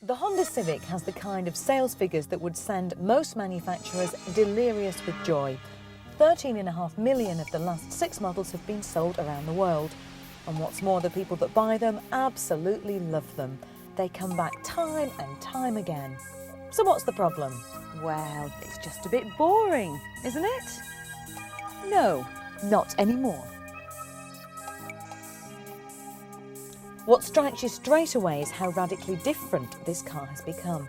The Honda Civic has the kind of sales figures that would send most manufacturers delirious with joy. 13.5 million of the last 6 models have been sold around the world. And what's more, the people that buy them absolutely love them. They come back time and time again. So what's the problem? Well, it's just a bit boring, isn't it? No, not anymore. What strikes you straight away is how radically different this car has become.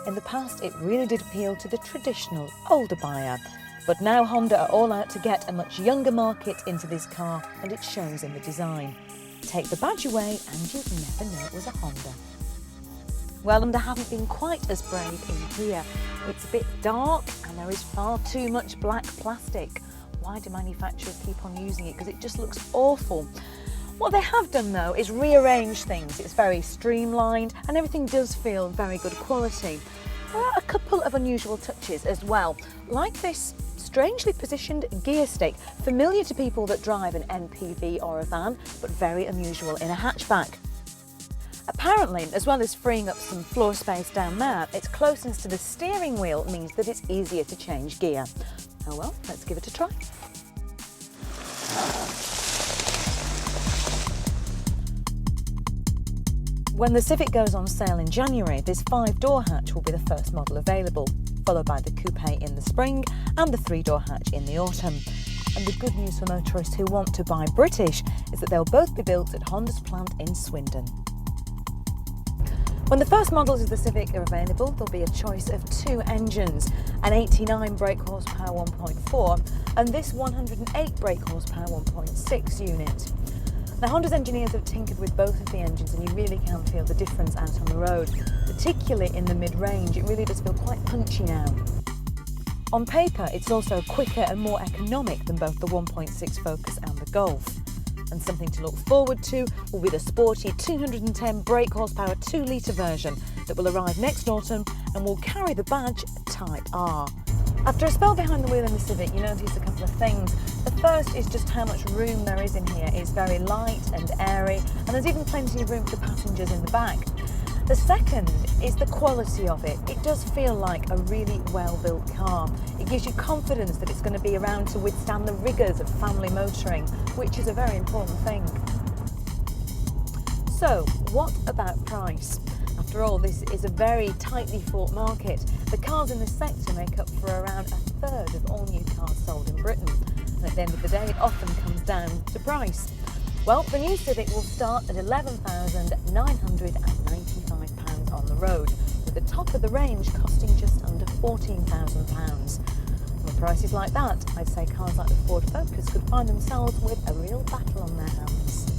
In the past, it really did appeal to the traditional, older buyer. But now Honda are all out to get a much younger market into this car, and it shows in the design. Take the badge away and you'd never know it was a Honda. Well, Honda haven't been quite as brave in here. It's a bit dark and there is far too much black plastic. Why do manufacturers keep on using it? Because it just looks awful. What they have done though is rearrange things. It's very streamlined and everything does feel very good quality. There are a couple of unusual touches as well, like this strangely positioned gear stick, familiar to people that drive an MPV or a van, but very unusual in a hatchback. Apparently, as well as freeing up some floor space down there, its closeness to the steering wheel means that it's easier to change gear. Oh well, let's give it a try. When the Civic goes on sale in January, this 5-door hatch will be the first model available, followed by the coupe in the spring and the 3-door hatch in the autumn. And the good news for motorists who want to buy British is that they'll both be built at Honda's plant in Swindon. When the first models of the Civic are available, there'll be a choice of 2 engines, an 89 brake horsepower 1.4 and this 108 brake horsepower 1.6 unit. Now, Honda's engineers have tinkered with both of the engines and you really can feel the difference out on the road, particularly in the mid-range. It really does feel quite punchy now. On paper, it's also quicker and more economic than both the 1.6 Focus and the Golf. And something to look forward to will be the sporty 210 brake horsepower 2-litre version that will arrive next autumn and will carry the badge Type R. After a spell behind the wheel in the Civic, you notice a couple of things. The first is just how much room there is in here. It's very light and airy, and there's even plenty of room for passengers in the back. The second is the quality of it. It does feel like a really well-built car. It gives you confidence that it's going to be around to withstand the rigours of family motoring, which is a very important thing. So, what about price? After all, this is a very tightly fought market. The cars in this sector make up for around a third of all new cars sold in Britain. And at the end of the day, it often comes down to price. Well, the new Civic will start at £11,995 on the road, with the top of the range costing just under £14,000. With prices like that, I'd say cars like the Ford Focus could find themselves with a real battle on their hands.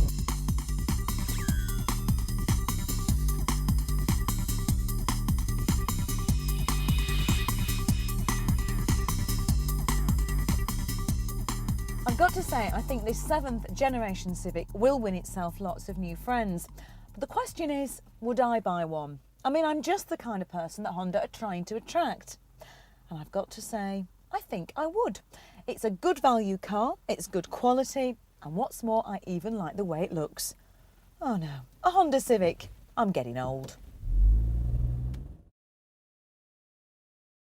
I've got to say, I think this 7th generation Civic will win itself lots of new friends. But the question is, would I buy one? I mean, I'm just the kind of person that Honda are trying to attract. And I've got to say, I think I would. It's a good value car, it's good quality, and what's more, I even like the way it looks. Oh no, a Honda Civic. I'm getting old.